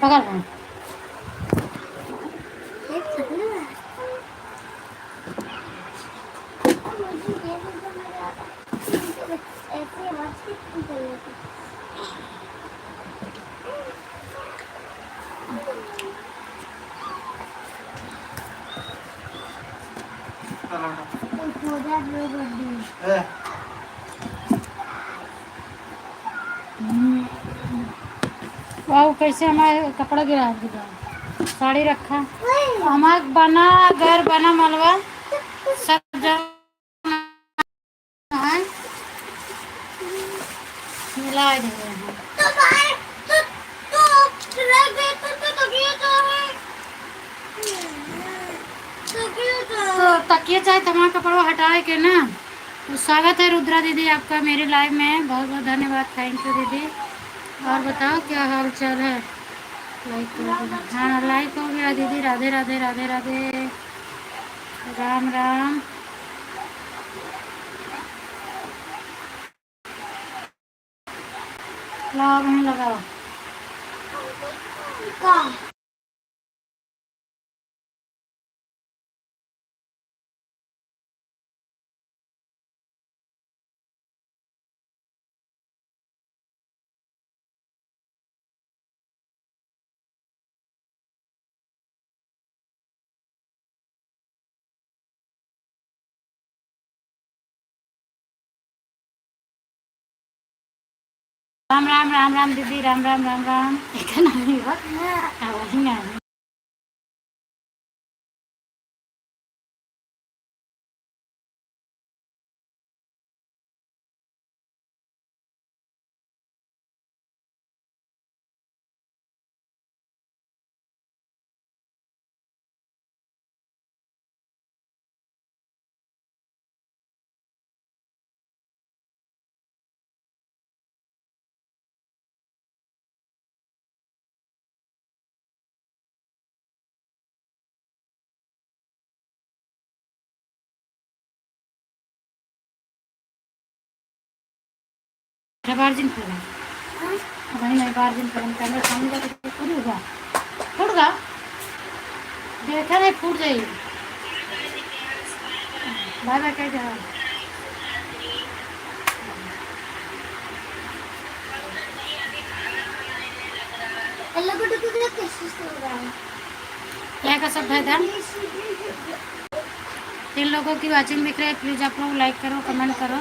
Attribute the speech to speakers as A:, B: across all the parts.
A: पकड़ लो। वाह, कैसे हमारे कपड़ा गिरा दिया, साड़ी रखा हमारा बना घर बना मलबा सब जगह है, मिला दिए हैं। तो तकिए चाहे तमाम कपड़ा हटाए के ना। तो स्वागत है रुद्रा दीदी आपका मेरे लाइव में, बहुत बहुत धन्यवाद, थैंक यू दीदी। और बताओ क्या हाल चाल है? लाइक कर दीदी। हाँ लाइक हो गया दीदी, राधे राधे राधे राधे, राम राम। लाओ वहीं लगाओ। राम राम राम राम दीदी, राम राम राम राम। बार्जिन फिल्म वही नहीं, बार्जिन फिल्म पहले खाऊंगा तो फूटूगा, फूटगा देखा नहीं, फूट जाएगी। बाय बाय कह जाओ। क्या का सब है था? 3 लोगों की वाचिंग दिख रही है, प्लीज आप लोग लाइक करो, कमेंट करो।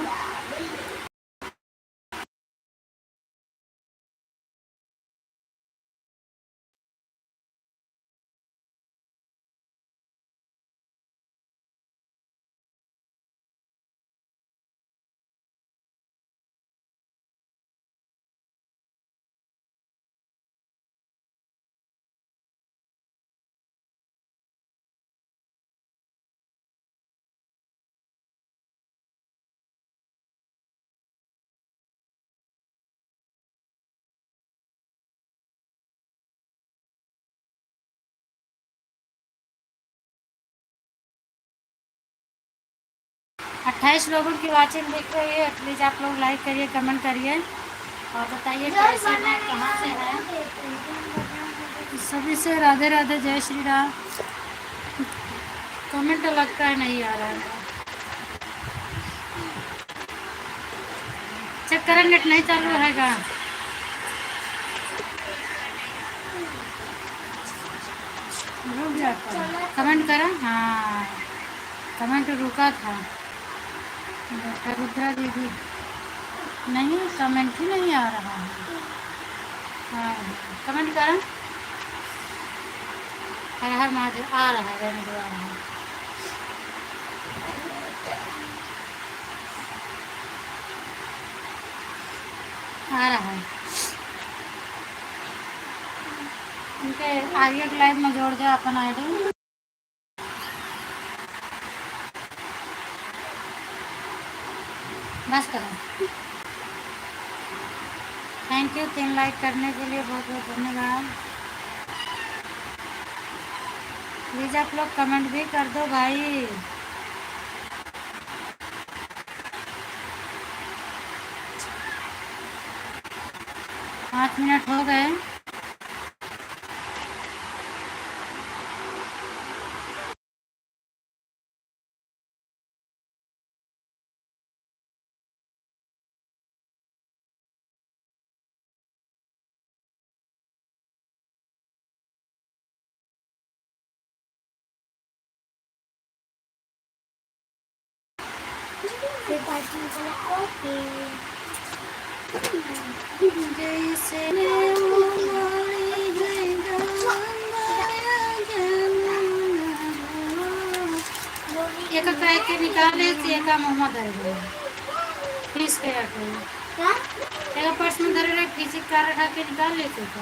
A: अट्ठाईस लोगों की वाचिंग दिख रही है, प्लीज़ आप लोग लाइक करिए, कमेंट करिए और बताइए कैसे हैं, कहाँ से हैं। सभी से राधे राधे, जय श्री राम। कमेंट तो लगता है नहीं आ रहा है, चेक करें, नेट नहीं चालू रहेगा। रुक जाता है, कमेंट करें। हाँ कमेंट रुका था, डॉक्टर रुद्रा दीदी नहीं, कमेंट ही नहीं आ रहा है। हाँ कमेंट करें, हर हर महादेव आ रहा है, रहने दो, आ रहा है, आ रहा है। उनके आगे लाइव में जोड़ जाओ अपन आईडी। बस करो, थैंक यू 3 लाइक करने के लिए, बहुत बहुत धन्यवाद। प्लीज़ आप लोग कमेंट भी कर दो भाई। 5 मिनट हो गए। जैसे उमड़ी है गंगा जमुना। एक कह के निकाले थी एक मोहम्मद है फीस के आके एक पर्स में धरे रहे फिजिक कार उठा के निकाल लेते थे।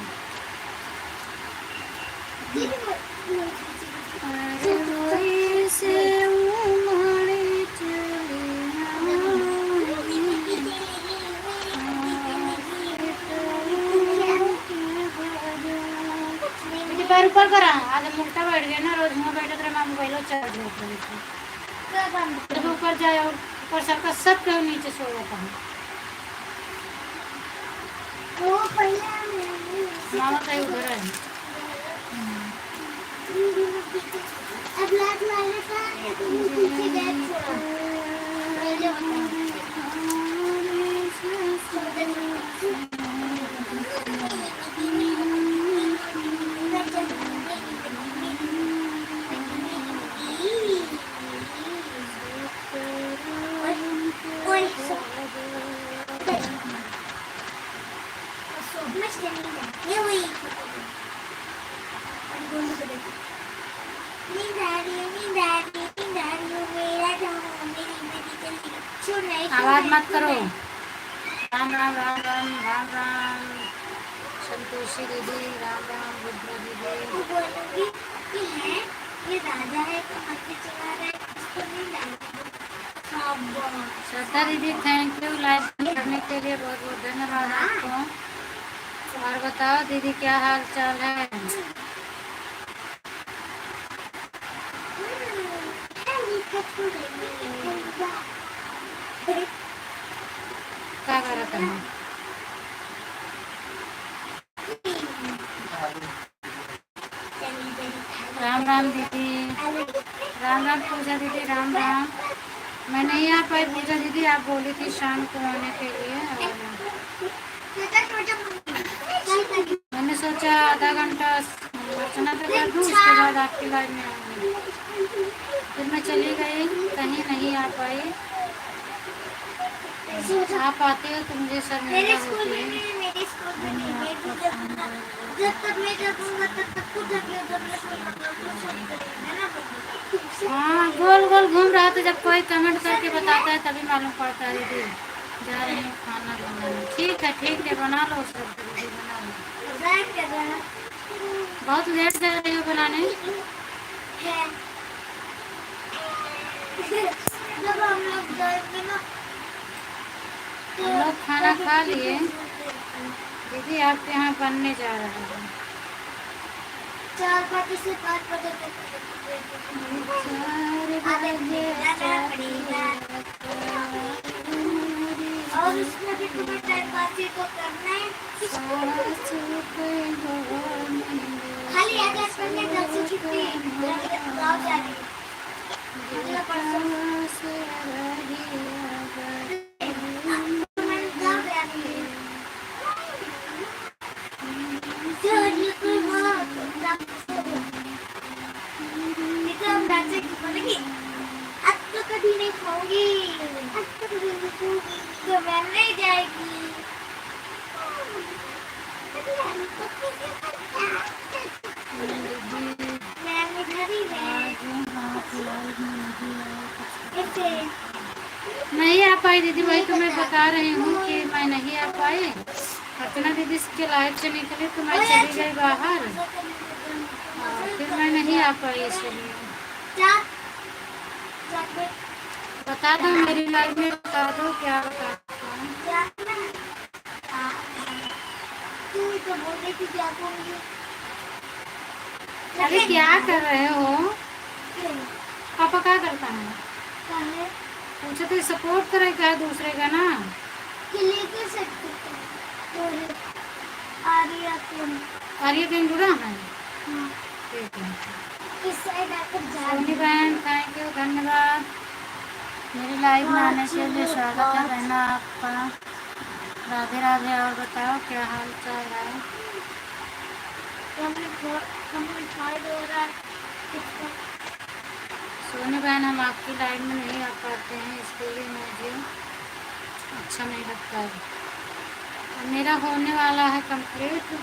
A: अरे वही से उमड़ी चली पैर ऊपर करा आज मुल्टा बैठ गया ना रोज मुँह बैठे तो मैं मोबाइल चार्ज जब ऊपर जाए और ऊपर सबका सब के नीचे सो जाता है। मामा का उधर है आवाज मत करो। राम राम राम राम राम राम संतोषी दीदी राम राम रुद्रा दीदी। ये राजा है तो मक्खी चला रहा है इसको नहीं डालना। श्रद्धा दीदी थैंक यू लाइव करने के लिए बहुत बहुत धन्यवाद आपको। और बताओ दीदी क्या हाल चाल है। क्या कर रहा था राम राम दीदी राम राम पूजा दीदी राम राम। मैं नहीं आ पाई पूजा दीदी आप बोली थी शाम को आने के लिए मैंने सोचा आधा घंटा अर्चना तो कर दूँ उसके बाद आपकी लाइव में आऊँगी। फिर मैं चली गई कहीं नहीं आ पाई। आप आते हो तो मुझे शर्मिंदा होती है। हाँ गोल गोल घूम रहा था जब कोई कमेंट करके बताता है तभी मालूम पड़ता है दीदी जा रही हूँ खाना बनाने। ठीक है बना लो सब दीदी बना लो। बहुत लेट जा रही हो बनाने। हम लोग खाना खा लिए दीदी आपके यहाँ बनने जा रहा है 4 बजे से 5 बजे तक और उसमें भी तुम्हें टाइम पास ही तो करना है। खाली आधा करने का छुट्टी गाँव जा रही है अब तो कभी नहीं खाऊंगी तो मैं नहीं जाएगी। नहीं आ पाई दीदी वही तो मैं बता रही हूँ कि मैं नहीं आ पाई। अर्चना दीदी के लाइव से निकली तो मैं चली गई बाहर फिर मैं नहीं आ पाई इसलिए बता दो मेरी लाइव में बता दो क्या बता अरे क्या कर रहे हो पापा क्या करता है पूछे तो सपोर्ट करे क्या दूसरे का ना आर्या कहीं जुड़ा है। ठीक है सोनी बहन थैंक यू धन्यवाद मेरी लाइव में आने के लिए स्वागत है रहना आपका। राधे राधे। और बताओ क्या हाल चाल है। सोनी बहन हम आपकी लाइव में नहीं आ पाते हैं इसके लिए मैं अच्छा नहीं लगता है। मेरा होने वाला है कंप्लीट,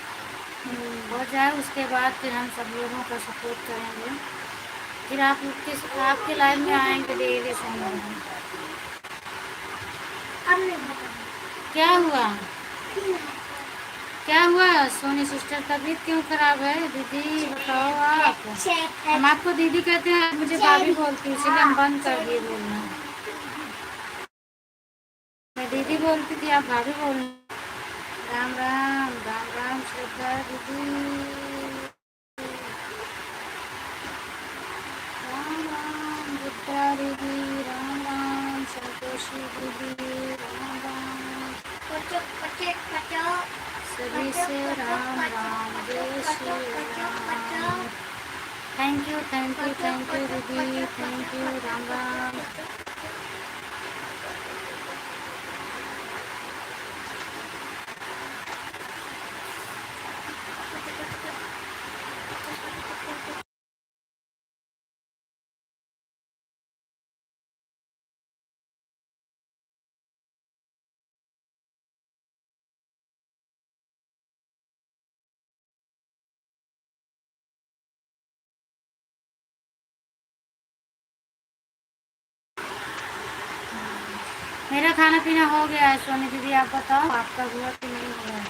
A: हो जाए उसके बाद फिर हम सब लोगों का सपोर्ट करेंगे। फिर आप किस आपके लाइफ में आएंगे डेली सुनने में। क्या हुआ? क्या हुआ सोनी सिस्टर, तबीयत क्यों खराब है? दीदी बताओ आप। हम आपको दीदी कहते हैं, आप मुझे भाभी बोलती हैं, इसलिए हम बंद कर दिए बोलना। मैं दीदी बोलती थी, आप भाभी बोलना। राम राम राम राम श्रद्धा दीदी। राम राम बुद्धा दीदी। राम राम संतोषी दीदी। राम राम सभी से राम राम जय Shri Ram. Thank you thank you thank you दीदी, थैंक यू। राम राम। मेरा खाना पीना हो गया है सोनी दीदी, आप बताओ आपका हुआ कि नहीं हुआ है?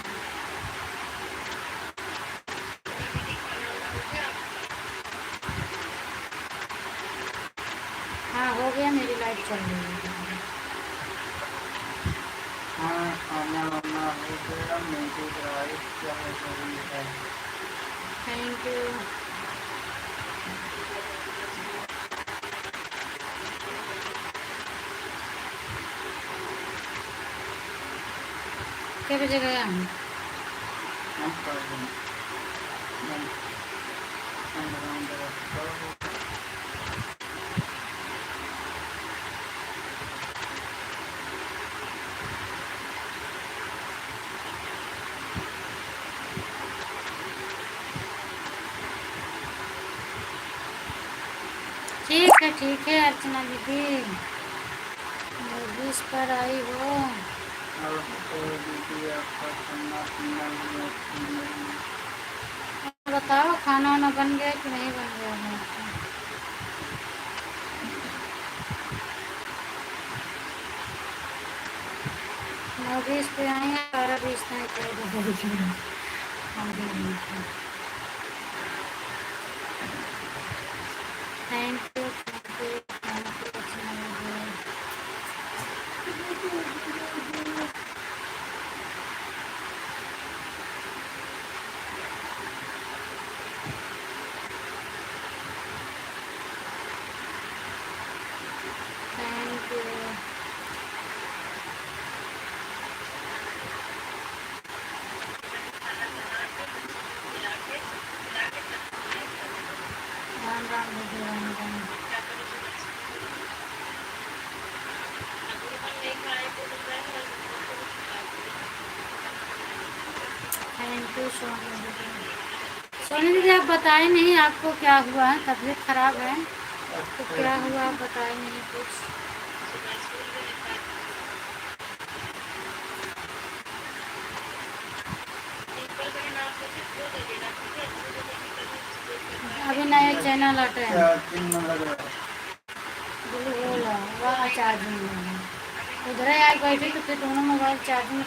A: हाँ हो गया, मेरी लाइफ चल रही है। हाँ खाना वाना हो गया, म्यूजिक राइट क्या है? Thank you. क्या बजे गया हम? ठीक है अर्चना दीदी, मूवीज पर आई हो। बताओ खाना वाना बन गया कि नहीं बन गया है? मूवीज पे आई हैं, 12-20 नहीं thank you thank you thank you Archana दीदी। Thank you. राम राम दीदी, राम राम। थैंक यू सोनी दीदी। सोनी दीदी आप बताए नहीं आपको क्या हुआ है, तबीयत खराब है तो क्या हुआ, आप बताए नहीं कुछ। अभी नया चैनल हटे बोला वहाँ चार्जिंग में है। उधर ही आए बैठे तो फिर दोनों मोबाइल चार्जिंग।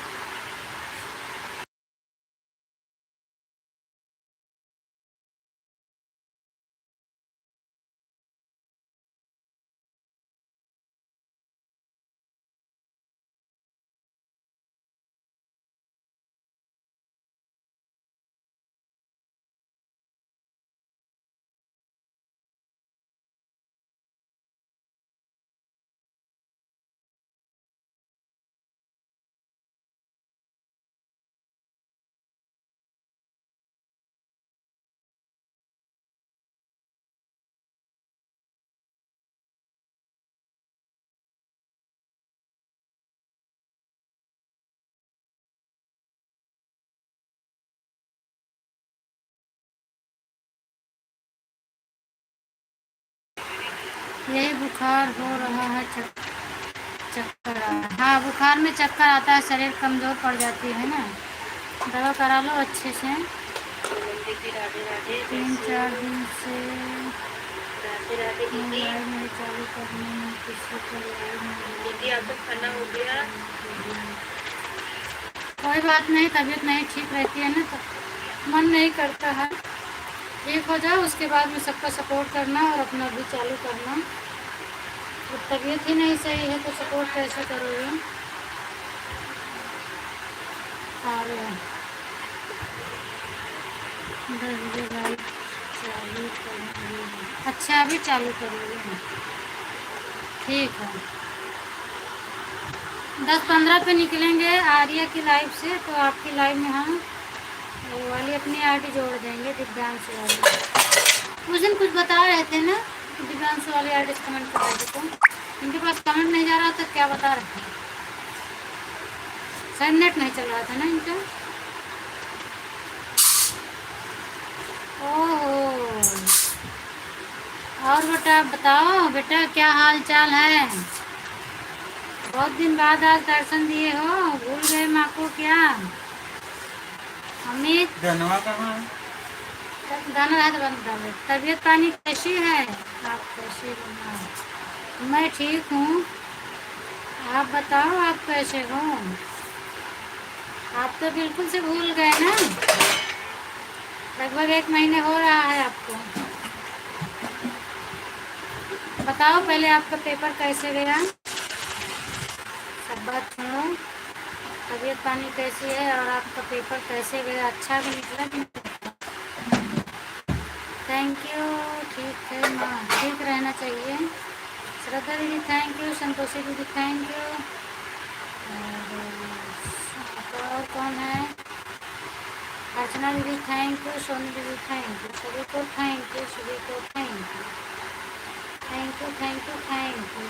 A: यही बुखार हो रहा है, चक्कर हाँ, बुखार में चक्कर आता है, शरीर कमज़ोर पड़ जाती है ना। दवा करा लो अच्छे से। 3-4 दिन से मोबाइल में चालू करने में किसी को दीदी आपका खाना हो गया? कोई बात नहीं, तबीयत नहीं ठीक रहती है ना तो मन नहीं करता है। ठीक हो जाओ उसके बाद में सबका सपोर्ट करना और अपना भी चालू करना। तो तबीयत ही नहीं सही है तो सपोर्ट कैसे करोगे? और 10 बजे लाइव चालू करेंगे। अच्छा, अभी चालू करोगे? ठीक है, 10-15 पे निकलेंगे आर्या की लाइव से, तो आपकी लाइव में हम वो वाली अपनी आईडी जोड़ देंगे, दिव्यांश वाली। उस दिन कुछ बता रहे थे ना, दिव्यांश वाली आईडी से कमेंट कर रहे थे, तो इनके पास कमेंट नहीं जा रहा था, क्या बता रहे थे? शायद नेट नहीं चल रहा था ना इनका। ओहो, और बेटा बताओ बेटा, क्या हाल चाल है? बहुत दिन बाद आज दर्शन दिए हो, भूल गए माँ को क्या? अमित
B: धनवा कहाँ है?
A: गाना है तो बंद कर दे। तबीयत पानी कैसी है? आप कैसे हो? मैं ठीक हूँ, आप बताओ आप कैसे हो? आप तो बिल्कुल से भूल गए ना, लगभग 1 महीने हो रहा है आपको। बताओ पहले आपका पेपर कैसे गया? सब बात सुनो, तबीयत पानी कैसी है और आपका पेपर कैसे गया? अच्छा भी निकला कि नहीं? थैंक यू, ठीक है माँ, ठीक रहना चाहिए। श्रद्धा दीदी थैंक यू, संतोषी दीदी थैंक यू। और कौन है? अर्चना दीदी थैंक यू, सोनी दीदी थैंक यू, सभी को थैंक यू, सभी को thank you, thank you thank you thank you.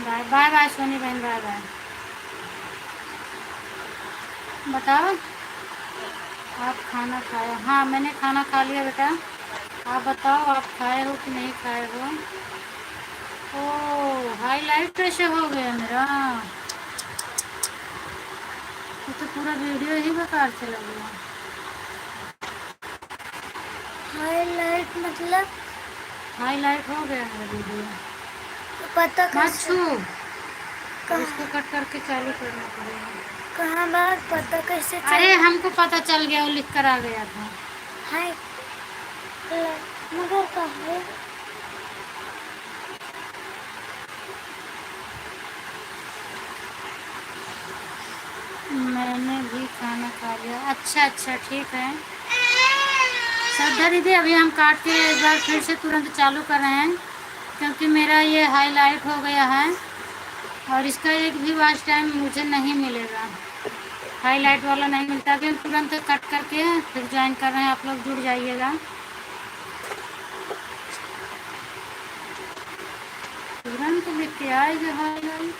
A: Bye bye bye Soni बहन, बाय बाय। बताओ आप खाना खाए? हाँ मैंने खाना खा लिया बेटा, आप बताओ आप खाए हो कि नहीं खाए हो? ओ हाईलाइट कैसे हो गया मेरा? तो पूरा वीडियो ही बेकार चला गया।
C: हाईलाइट मतलब?
A: हाईलाइट हो गया मेरा वीडियो।
C: तो पता
A: मत छू,
C: कहाँ
A: इसको कट करके चालू करना पड़ेगा।
C: कहाँ बात पता कैसे चल?
A: अरे हमको पता चल गया, वो लिख कर आ गया था।
C: हाय मगर कहाँ है?
A: मैंने भी खाना खा लिया। अच्छा अच्छा ठीक है। श्रद्धा दीदी अभी हम काट के एक बार फिर से तुरंत चालू कर रहे हैं, क्योंकि मेरा ये हाईलाइट हो गया है और इसका एक भी वॉच टाइम मुझे नहीं मिलेगा। हाईलाइट वाला नहीं मिलता, अभी हम तुरंत कट करके फिर ज्वाइन कर रहे हैं, आप लोग जुड़ जाइएगा। तुरंत लिख के आएगा हाईलाइट।